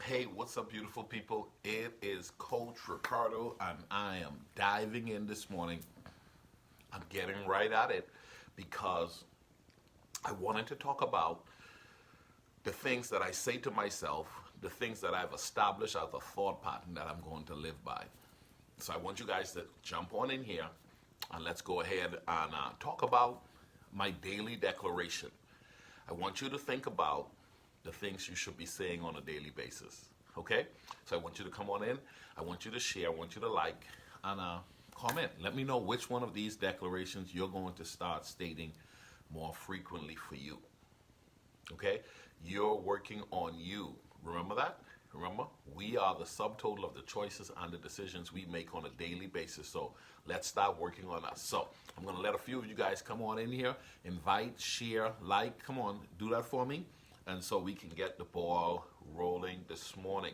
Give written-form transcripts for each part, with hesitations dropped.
Hey, what's up, beautiful people? It is Coach Ricardo, and I am diving in this morning. I'm getting right at it because I wanted to talk about the things that I say to myself, the things that I've established as a thought pattern that I'm going to live by. So I want you guys to jump on in here and let's go ahead and talk about my daily declaration. I want you to think about the things you should be saying on a daily basis. Okay? So I want you to come on in. I want you to share. I want you to like and comment. Let me know which one of these declarations you're going to start stating more frequently for you. Okay? You're working on you. Remember that? Remember, we are the subtotal of the choices and the decisions we make on a daily basis. So let's start working on us. So I'm going to let a few of you guys come on in here, invite, share, like. Come on, do that for me. And so we can get the ball rolling this morning.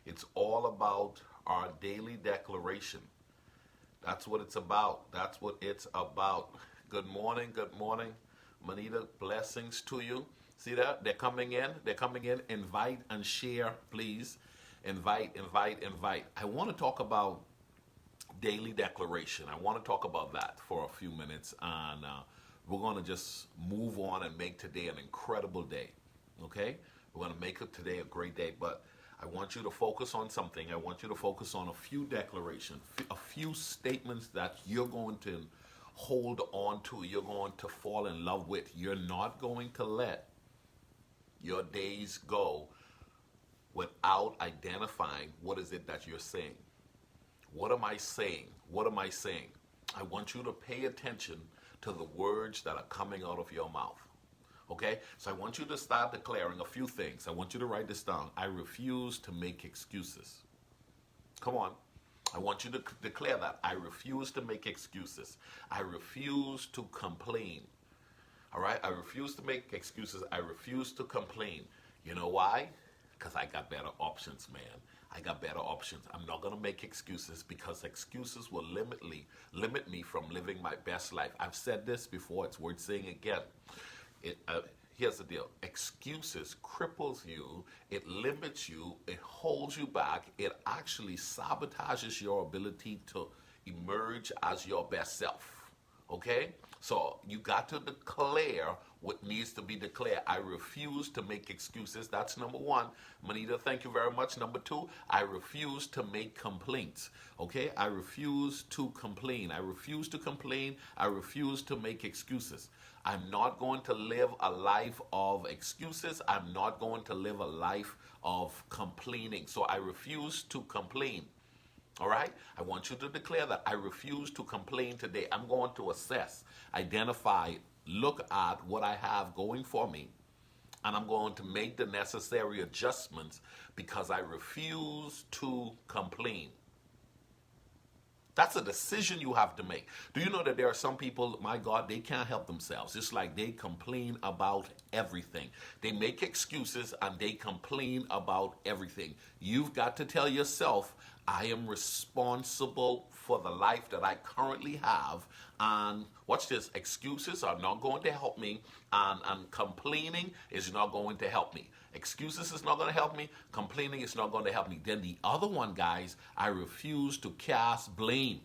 It's all about our daily declaration. That's what it's about. That's what it's about. Good morning. Good morning. Manita, blessings to you. See that? They're coming in. They're coming in. Invite and share, please. Invite, invite, invite. I want to talk about daily declaration. I want to talk about that for a few minutes. And we're going to just move on and make today an incredible day. Okay? We're going to make it today a great day. But I want you to focus on something. I want you to focus on a few declarations, a few statements that you're going to hold on to, you're going to fall in love with. You're not going to let your days go without identifying what is it that you're saying. What am I saying? What am I saying? I want you to pay attention to the words that are coming out of your mouth. Okay? So I want you to start declaring a few things. I want you to write this down. I refuse to make excuses. Come on. I want you to declare that. I refuse to make excuses. I refuse to complain. All right? I refuse to make excuses. I refuse to complain. You know why? Because I got better options, man. I got better options. I'm not going to make excuses because excuses will limit me from living my best life. I've said this before. It's worth saying again. Here's the deal. Excuses cripples you. It limits you. It holds you back. It actually sabotages your ability to emerge as your best self. Okay? So you got to declare what needs to be declared. I refuse to make excuses. That's number one. Manita, thank you very much. Number two, I refuse to make complaints. Okay? I refuse to complain. I refuse to complain. I refuse to make excuses. I'm not going to live a life of excuses. I'm not going to live a life of complaining. So I refuse to complain. All right? I want you to declare that. I refuse to complain today. I'm going to assess, identify, look at what I have going for me, and I'm going to make the necessary adjustments because I refuse to complain. That's a decision you have to make. Do you know that there are some people, my God, they can't help themselves. It's like they complain about everything. They make excuses and they complain about everything. You've got to tell yourself, I am responsible for the life that I currently have. And watch this, excuses are not going to help me, and complaining is not going to help me. Excuses is not going to help me. Complaining is not going to help me. Then the other one, guys, I refuse to cast blame.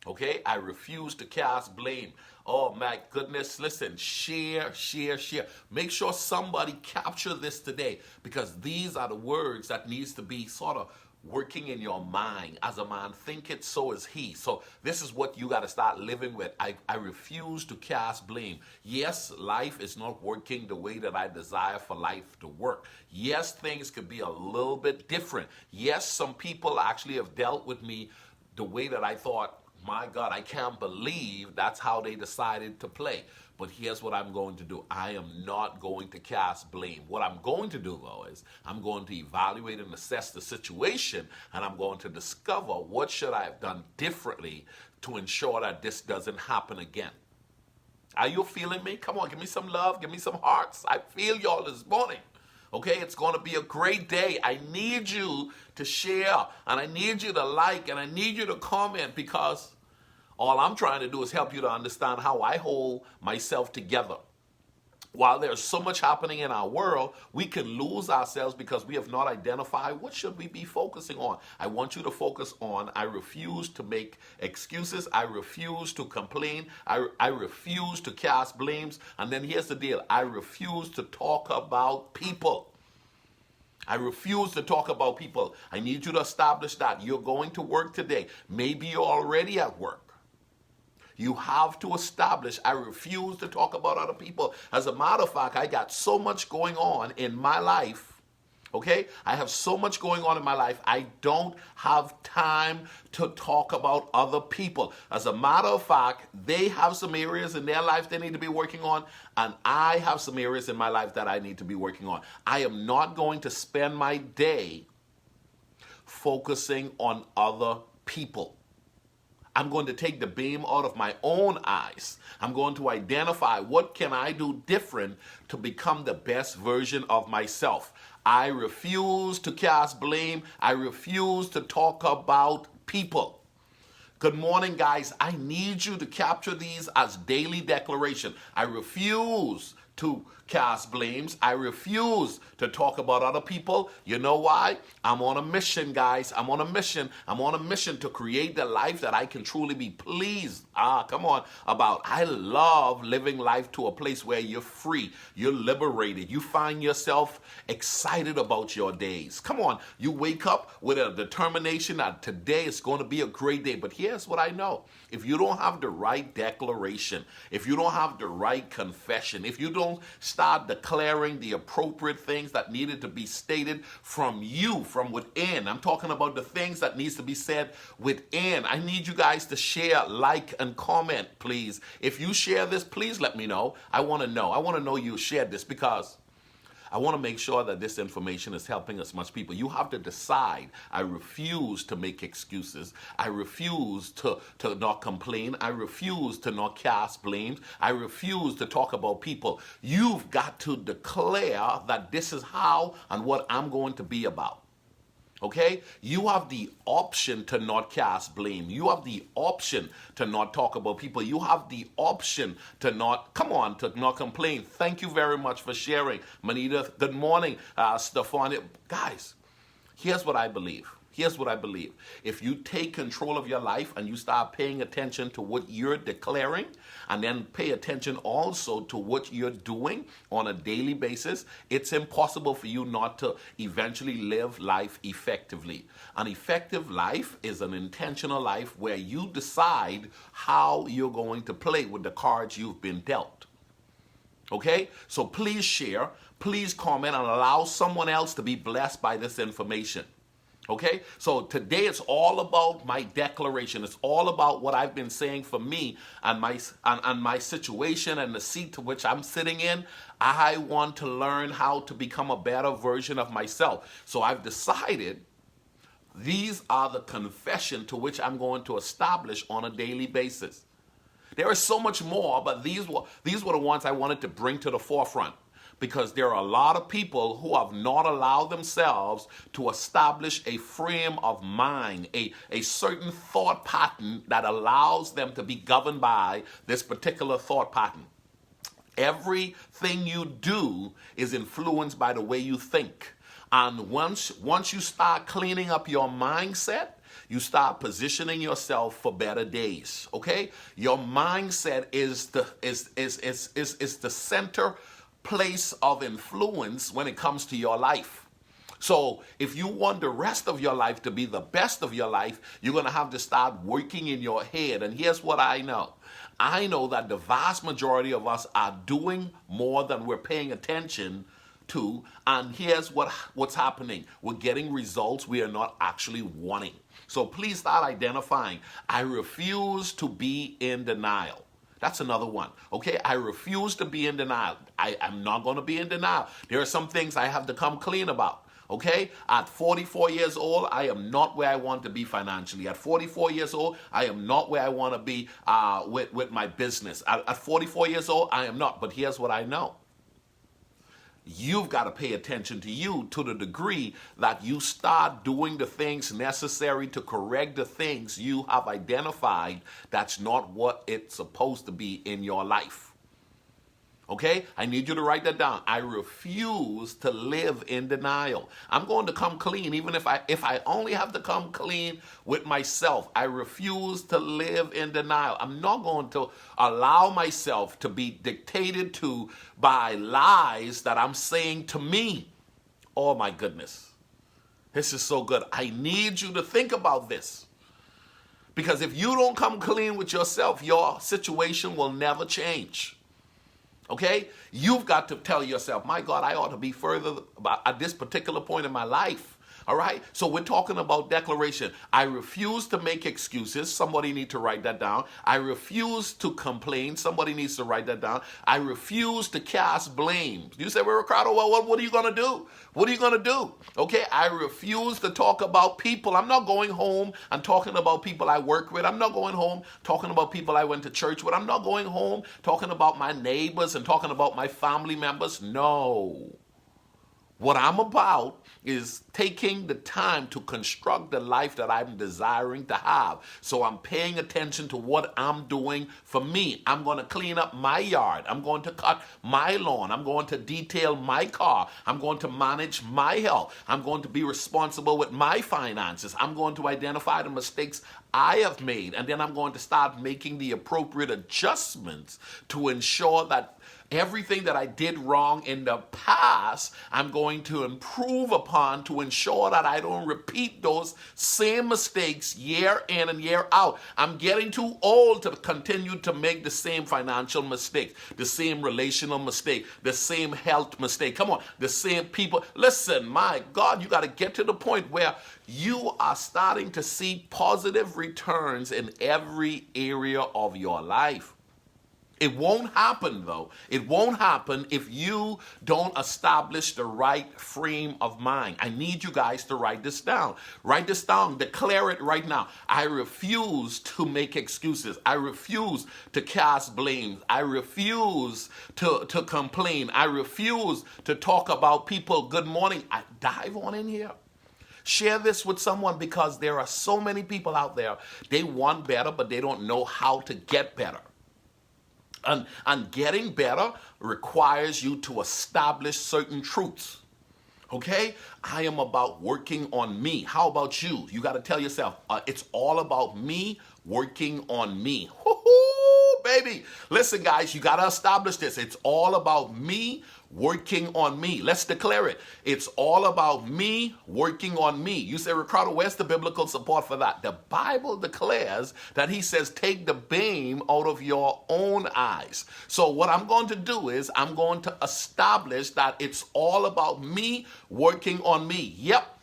Okay? I refuse to cast blame. Oh, my goodness. Listen, share, share, share. Make sure somebody capture this today because these are the words that needs to be sort of working in your mind. As a man thinketh, so is he. So this is what you got to start living with. I refuse to cast blame. Yes, life is not working the way that I desire for life to work. Yes, things could be a little bit different. Yes, some people actually have dealt with me the way that I thought, my God, I can't believe that's how they decided to play. But here's what I'm going to do. I am not going to cast blame. What I'm going to do, though, is I'm going to evaluate and assess the situation, and I'm going to discover what should I have done differently to ensure that this doesn't happen again. Are you feeling me? Come on, give me some love. Give me some hearts. I feel y'all this morning. Okay, it's going to be a great day. I need you to share, and I need you to like, and I need you to comment because all I'm trying to do is help you to understand how I hold myself together. While there's so much happening in our world, we can lose ourselves because we have not identified what should we be focusing on. I want you to focus on, I refuse to make excuses. I refuse to complain. I refuse to cast blames. And then here's the deal. I refuse to talk about people. I refuse to talk about people. I need you to establish that. You're going to work today. Maybe you're already at work. You have to establish, I refuse to talk about other people. As a matter of fact, I got so much going on in my life. Okay? I have so much going on in my life. I don't have time to talk about other people. As a matter of fact, they have some areas in their life they need to be working on, and I have some areas in my life that I need to be working on. I am not going to spend my day focusing on other people. I'm going to take the beam out of my own eyes. I'm going to identify what can I do different to become the best version of myself. I refuse to cast blame. I refuse to talk about people. Good morning, guys. I need you to capture these as daily declaration. I refuse to cast blames. I refuse to talk about other people. You know why? I'm on a mission, guys. I'm on a mission. I'm on a mission to create the life that I can truly be pleased. About. I love living life to a place where you're free. You're liberated. You find yourself excited about your days. Come on. You wake up with a determination that today is going to be a great day. But here's what I know. If you don't have the right declaration, if you don't have the right confession, if you don't start declaring the appropriate things that needed to be stated from you, from within. I'm talking about the things that needs to be said within. I need you guys to share, like, and comment, please. If you share this, please let me know. I want to know. I want to know you shared this because I want to make sure that this information is helping as much people. You have to decide. I refuse to make excuses. I refuse to not complain. I refuse to not cast blames. I refuse to talk about people. You've got to declare that this is how and what I'm going to be about. Okay? You have the option to not cast blame. You have the option to not talk about people. You have the option to not complain. Thank you very much for sharing. Manita, good morning. Stefan. Guys, here's what I believe. Here's what I believe. If you take control of your life and you start paying attention to what you're declaring, and then pay attention also to what you're doing on a daily basis, it's impossible for you not to eventually live life effectively. An effective life is an intentional life where you decide how you're going to play with the cards you've been dealt. Okay? So please share, please comment, and allow someone else to be blessed by this information. Okay, so today it's all about my declaration. It's all about what I've been saying for me and my situation and the seat to which I'm sitting in. I want to learn how to become a better version of myself. So I've decided these are the confession to which I'm going to establish on a daily basis. There is so much more, but these were the ones I wanted to bring to the forefront. Because there are a lot of people who have not allowed themselves to establish a frame of mind, a certain thought pattern that allows them to be governed by this particular thought pattern. Everything you do is influenced by the way you think. And once you start cleaning up your mindset, you start positioning yourself for better days. Okay? Your mindset is the center place of influence when it comes to your life. So if you want the rest of your life to be the best of your life, you're going to have to start working in your head. And here's what I know. I know that the vast majority of us are doing more than we're paying attention to. And here's what's happening. We're getting results we are not actually wanting. So please start identifying. I refuse to be in denial. That's another one. Okay, I refuse to be in denial. I'm not going to be in denial. There are some things I have to come clean about. Okay, at 44 years old, I am not where I want to be financially. At 44 years old, I am not where I want to be with my business. At 44 years old, I am not. But here's what I know. You've got to pay attention to you to the degree that you start doing the things necessary to correct the things you have identified that's not what it's supposed to be in your life. Okay? I need you to write that down. I refuse to live in denial. I'm going to come clean, even if I only have to come clean with myself. I refuse to live in denial. I'm not going to allow myself to be dictated to by lies that I'm saying to me. Oh my goodness. This is so good. I need you to think about this. Because if you don't come clean with yourself, your situation will never change. Okay? You've got to tell yourself, my God, I ought to be further at this particular point in my life. All right? So we're talking about declaration. I refuse to make excuses. Somebody need to write that down. I refuse to complain. Somebody needs to write that down. I refuse to cast blame. You say, well, Ricardo, well, what are you going to do? What are you going to do? Okay? I refuse to talk about people. I'm not going home and talking about people I work with. I'm not going home talking about people I went to church with. I'm not going home talking about my neighbors and talking about my family members. No. What I'm about is taking the time to construct the life that I'm desiring to have. So I'm paying attention to what I'm doing for me. I'm going to clean up my yard. I'm going to cut my lawn. I'm going to detail my car. I'm going to manage my health. I'm going to be responsible with my finances. I'm going to identify the mistakes I have made. And then I'm going to start making the appropriate adjustments to ensure that everything that I did wrong in the past, I'm going to improve upon to ensure that I don't repeat those same mistakes year in and year out. I'm getting too old to continue to make the same financial mistake, the same relational mistake, the same health mistake. Come on, the same people. Listen, my God, you got to get to the point where you are starting to see positive returns in every area of your life. It won't happen, though. It won't happen if you don't establish the right frame of mind. I need you guys to write this down. Write this down. Declare it right now. I refuse to make excuses. I refuse to cast blame. I refuse to complain. I refuse to talk about people. Good morning. I dive on in here. Share this with someone, because there are so many people out there. They want better, but they don't know how to get better. And getting better requires you to establish certain truths. Okay? I am about working on me. How about you? You got to tell yourself, it's all about me working on me. Woo-hoo, baby. Listen, guys, you got to establish this. It's all about me working on me. Let's declare it. It's all about me working on me. You say, Ricardo, where's the biblical support for that? The Bible declares that he says, take the beam out of your own eyes. So what I'm going to do is I'm going to establish that it's all about me working on me. Yep.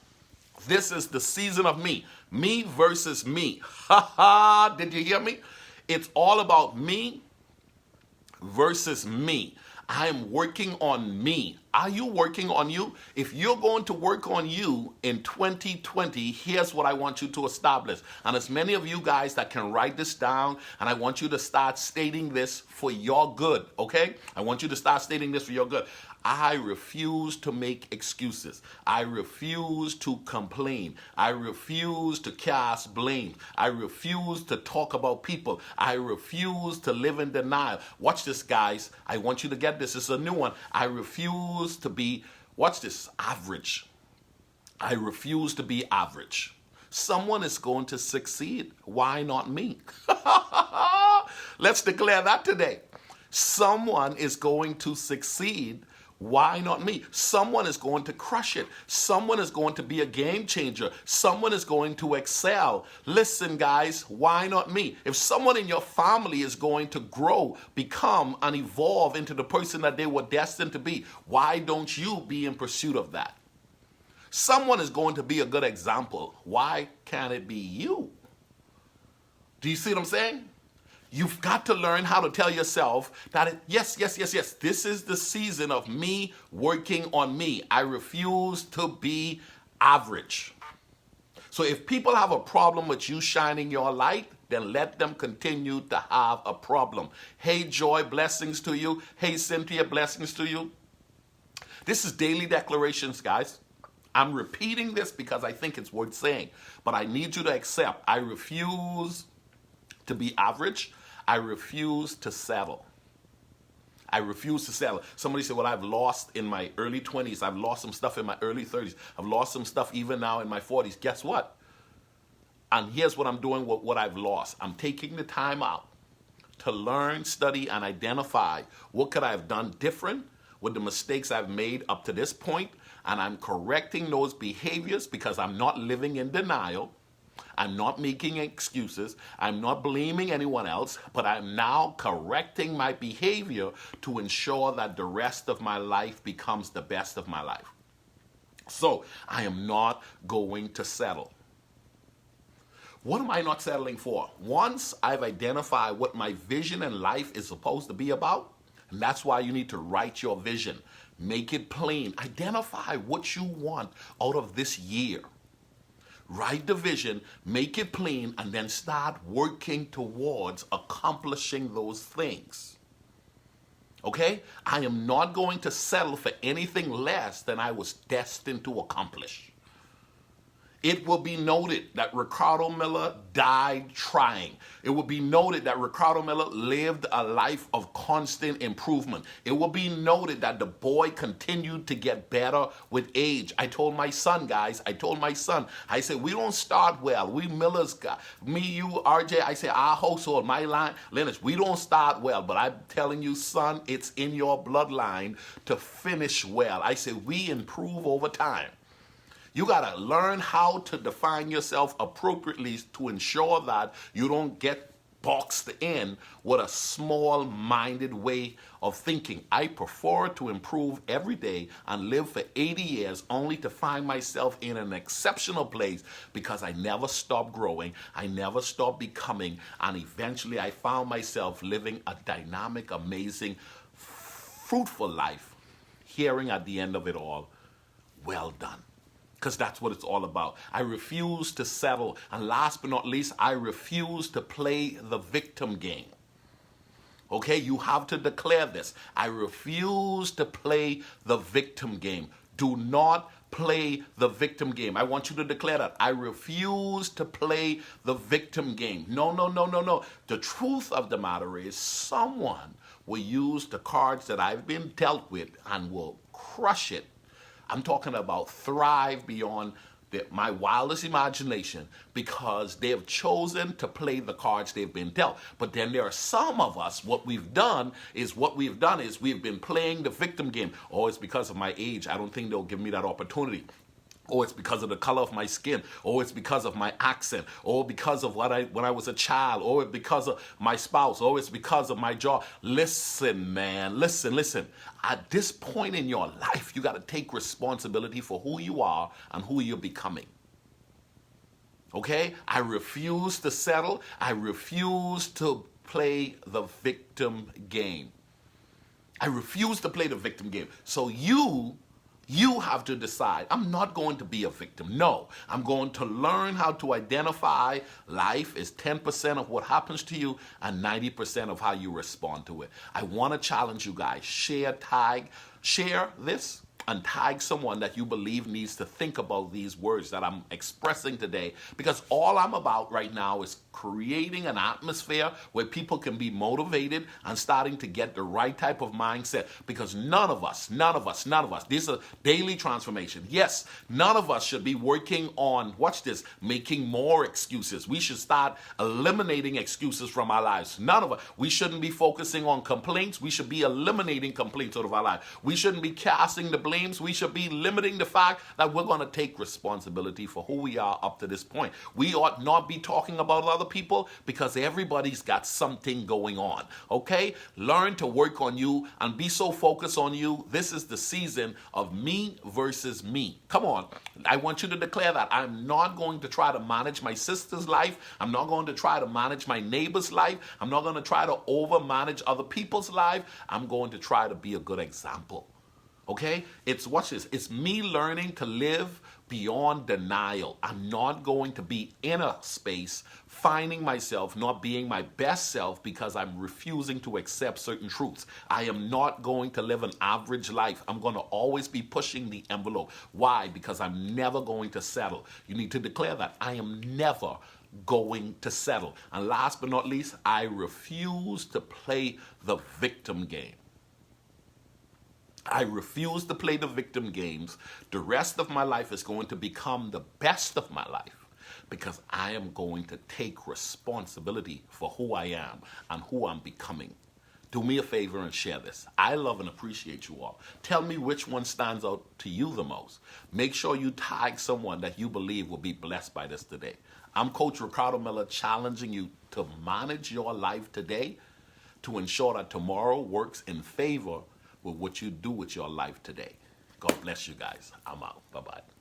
This is the season of me. Me versus me. Ha ha. Did you hear me? It's all about me versus me. I am working on me. Are you working on you? If you're going to work on you in 2020, here's what I want you to establish. And as many of you guys that can write this down, and I want you to start stating this for your good, okay? I want you to start stating this for your good. I refuse to make excuses. I refuse to complain. I refuse to cast blame. I refuse to talk about people. I refuse to live in denial. Watch this, guys. I want you to get this. It's a new one. I refuse to be, watch this, average. I refuse to be average. Someone is going to succeed. Why not me? Let's declare that today. Someone is going to succeed. Why not me? Someone is going to crush it. Someone is going to be a game changer. Someone is going to excel. Listen, guys, why not me? If someone in your family is going to grow, become, and evolve into the person that they were destined to be, why don't you be in pursuit of that? Someone is going to be a good example. Why can't it be you? Do you see what I'm saying? You've got to learn how to tell yourself that, yes, this is the season of me working on me. I refuse to be average. So if people have a problem with you shining your light, then let them continue to have a problem. Hey, Joy, blessings to you. Hey, Cynthia, blessings to you. This is Daily Declarations, guys. I'm repeating this because I think it's worth saying, but I need you to accept. I refuse to be average. I refuse to settle. I refuse to settle. Somebody said, well, I've lost in my early 20s. I've lost some stuff in my early 30s. I've lost some stuff even now in my 40s. Guess what? And here's what I'm doing with what I've lost. I'm taking the time out to learn, study, and identify what could I have done different with the mistakes I've made up to this point, and I'm correcting those behaviors because I'm not living in denial. I'm not making excuses. I'm not blaming anyone else, but I'm now correcting my behavior to ensure that the rest of my life becomes the best of my life. So I am not going to settle. What am I not settling for? Once I've identified what my vision in life is supposed to be about, and that's why you need to write your vision. Make it plain. Identify what you want out of this year. Write the vision, make it plain, and then start working towards accomplishing those things. Okay? I am not going to settle for anything less than I was destined to accomplish. It will be noted that Ricardo Miller died trying. It will be noted that Ricardo Miller lived a life of constant improvement. It will be noted that the boy continued to get better with age. I told my son, guys, I said, we don't start well. We Millers, me, you, RJ, I say our household, my line, lineage, we don't start well. But I'm telling you, son, it's in your bloodline to finish well. I say we improve over time. You got to learn how to define yourself appropriately to ensure that you don't get boxed in with a small-minded way of thinking. I prefer to improve every day and live for 80 years only to find myself in an exceptional place because I never stopped growing, I never stopped becoming, and eventually I found myself living a dynamic, amazing, fruitful life, hearing at the end of it all, well done. Because that's what it's all about. I refuse to settle. And last but not least, I refuse to play the victim game. Okay, you have to declare this. I refuse to play the victim game. Do not play the victim game. I want you to declare that. I refuse to play the victim game. No. The truth of the matter is someone will use the cards that I've been dealt with and will crush it. I'm talking about thrive beyond my wildest imagination because they have chosen to play the cards they've been dealt. But then there are some of us, what we've done is we've been playing the victim game. Oh, it's because of my age. I don't think they'll give me that opportunity. Oh, it's because of the color of my skin. Oh, it's because of my accent. Oh, because of when I was a child. Oh, it's because of my spouse. Oh, it's because of my job. Listen, man. Listen. At this point in your life, you got to take responsibility for who you are and who you're becoming. Okay? I refuse to settle. I refuse to play the victim game. I refuse to play the victim game. So you have to decide, I'm not going to be a victim. No, I'm going to learn how to identify life is 10% of what happens to you and 90% of how you respond to it. I want to challenge you guys. Share this and tag someone that you believe needs to think about these words that I'm expressing today, because all I'm about right now is creating an atmosphere where people can be motivated and starting to get the right type of mindset, because none of us, this is a daily transformation. Yes, none of us should be working on, watch this, making more excuses. We should start eliminating excuses from our lives. None of us. We shouldn't be focusing on complaints. We should be eliminating complaints out of our life. We shouldn't be casting the blame. We should be limiting the fact that we're going to take responsibility for who we are up to this point. We ought not be talking about other people because everybody's got something going on. Okay? Learn to work on you and be so focused on you. This is the season of me versus me. Come on. I want you to declare that. I'm not going to try to manage my sister's life. I'm not going to try to manage my neighbor's life. I'm not going to try to overmanage other people's life. I'm going to try to be a good example. Okay? Watch this. It's me learning to live beyond denial. I'm not going to be in a space finding myself not being my best self because I'm refusing to accept certain truths. I am not going to live an average life. I'm going to always be pushing the envelope. Why? Because I'm never going to settle. You need to declare that. I am never going to settle. And last but not least, I refuse to play the victim game. I refuse to play the victim games. The rest of my life is going to become the best of my life because I am going to take responsibility for who I am and who I'm becoming. Do me a favor and share this. I love and appreciate you all. Tell me which one stands out to you the most. Make sure you tag someone that you believe will be blessed by this today. I'm Coach Ricardo Miller, challenging you to manage your life today to ensure that tomorrow works in favor with what you do with your life today. God bless you guys. I'm out. Bye-bye.